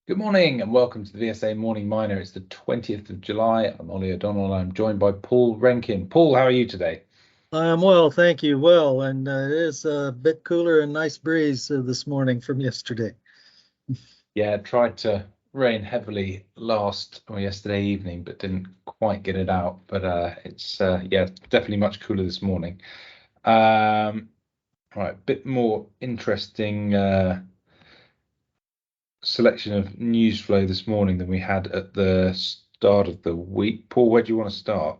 Good morning and welcome to the VSA Morning Miner. It's the 20th of July. I'm Ollie O'Donnell. I'm joined by Paul Rankin. Paul, how are you today? I'm well, thank you. Well, and it is a bit cooler and nice breeze this morning from yesterday. Yeah, tried to rain heavily yesterday evening, but didn't quite get it out. But it's definitely much cooler this morning. Right, bit more interesting selection of news flow this morning than we had at the start of the week. Paul, where do you want to start?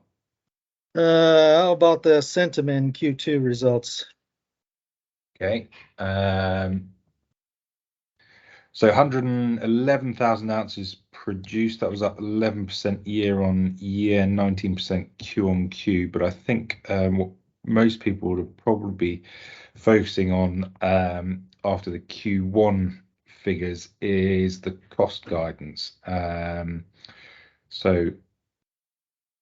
How about the sentiment Q2 results? Okay. So 111,000 ounces produced. That was up 11% year on year, 19% Q on Q. But I think what most people would probably be focusing on after the Q1 figures is the cost guidance. So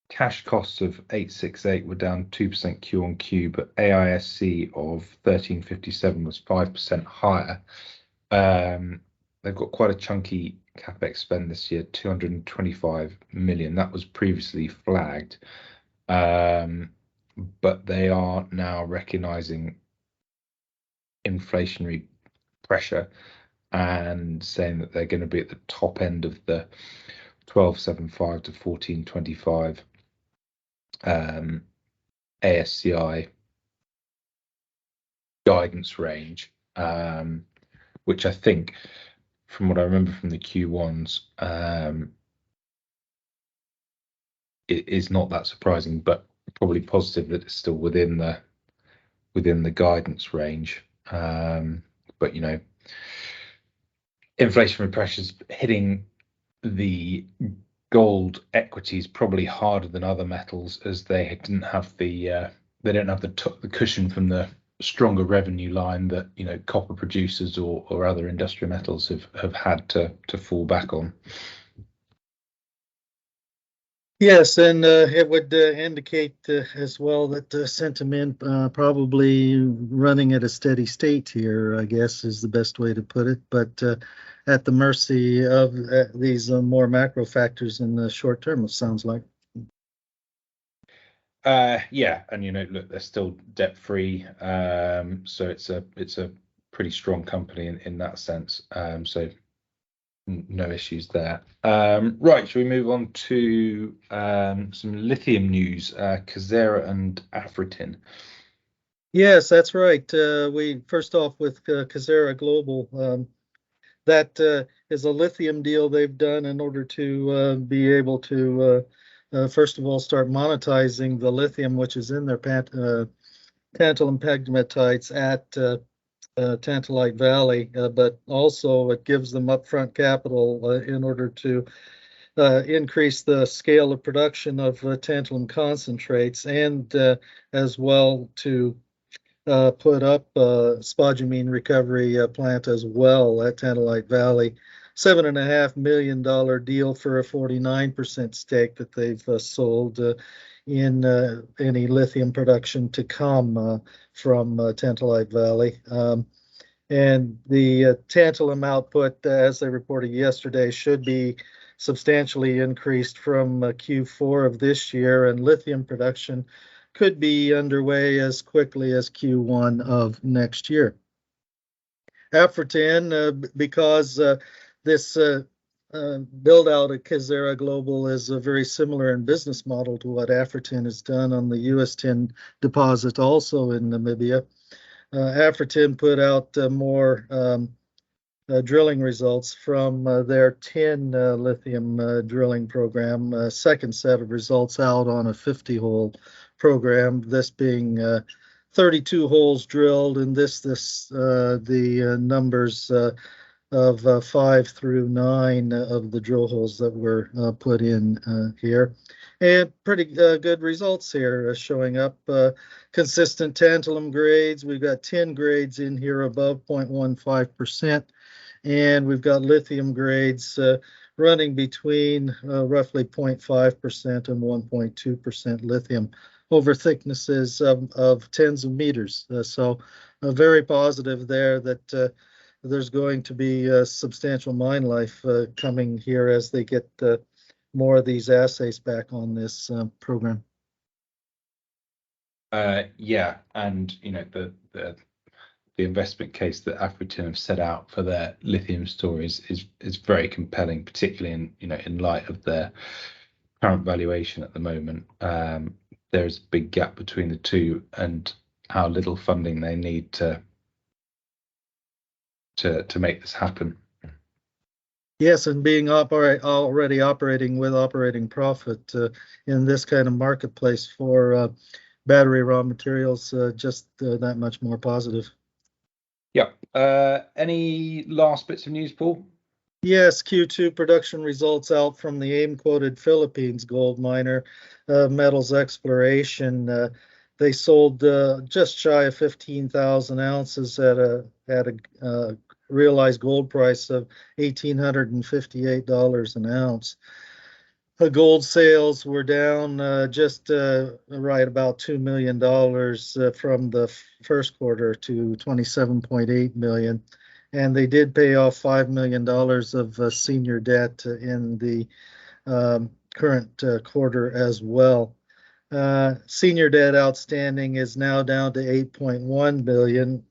cash costs of 868 were down 2% Q on Q, but AISC of 1357 was 5% higher. They've got quite a chunky capex spend this year, 225 million. That was previously flagged, but they are now recognizing inflationary pressure and saying that they're going to be at the top end of the 1275 to 1425 ASCI guidance range, which I think, from what I remember from the Q1s, it is not that surprising, but probably positive that it's still within the guidance range. But inflationary pressures hitting the gold equities probably harder than other metals, as they don't have the cushion from the stronger revenue line that copper producers or other industrial metals have had to fall back on. Yes, and it would indicate as well that sentiment probably running at a steady state here, I guess, is the best way to put it, but at the mercy of these more macro factors in the short term, it sounds like. Yeah, and look, they're still debt free, so it's a pretty strong company in that sense. So no issues there. Right, shall we move on to some lithium news? Kazera and Afritin. Yes, that's right. We first off with Kazera Global. That is a lithium deal they've done in order to be able to, first of all, start monetizing the lithium which is in their tantalum pegmatites at Tantalite Valley, but also it gives them upfront capital in order to increase the scale of production of tantalum concentrates, and as well to put up a spodumene recovery plant as well at Tantalite Valley. $7.5 million deal for a 49% stake that they've sold in any lithium production to come from Tantalite Valley. And the tantalum output, as they reported yesterday, should be substantially increased from Q4 of this year, and lithium production could be underway as quickly as Q1 of next year. Afritin, because this build out at Kazera Global is very similar in business model to what Afritin has done on the US tin deposit also in Namibia. Afritin put out more drilling results from their tin lithium drilling program, second set of results out on a 50-hole program, this being 32 holes drilled, and the numbers of 5 through 9 of the drill holes that were put in here. And pretty good results here showing up. Consistent tantalum grades. We've got tin grades in here above 0.15%. And we've got lithium grades running between roughly 0.5% and 1.2% lithium over thicknesses of tens of meters. So very positive there that there's going to be substantial mine life coming here as they get more of these assays back on this program. Yeah, and the investment case that Afritin have set out for their lithium stories is very compelling, particularly in light of their current valuation at the moment. There's a big gap between the two and how little funding they need to make this happen. Yes, and being already operating with operating profit in this kind of marketplace for battery raw materials, just that much more positive. Yeah. Any last bits of news, Paul? Yes, Q2 production results out from the AIM-quoted Philippines gold miner, Metals Exploration. They sold just shy of 15,000 ounces at a realized gold price of $1,858 an ounce. The gold sales were down just right about $2 million from the first quarter to 27.8 million. And they did pay off $5 million of senior debt in the current quarter as well. Senior debt outstanding is now down to 8.1 million,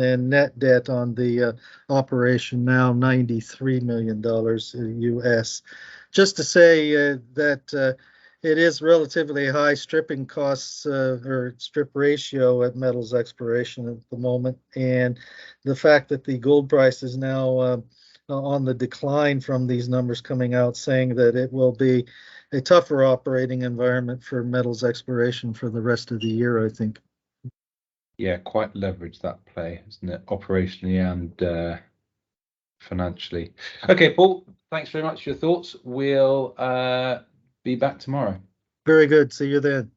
and net debt on the operation now $93 million US. Just to say that it is relatively high stripping costs or strip ratio at Metals Exploration at the moment, and the fact that the gold price is now on the decline from these numbers coming out, saying that it will be a tougher operating environment for Metals Exploration for the rest of the year, I think. Yeah, quite leveraged that play, isn't it? Operationally and financially. Okay, Paul, thanks very much for your thoughts. We'll be back tomorrow. Very good. See you then.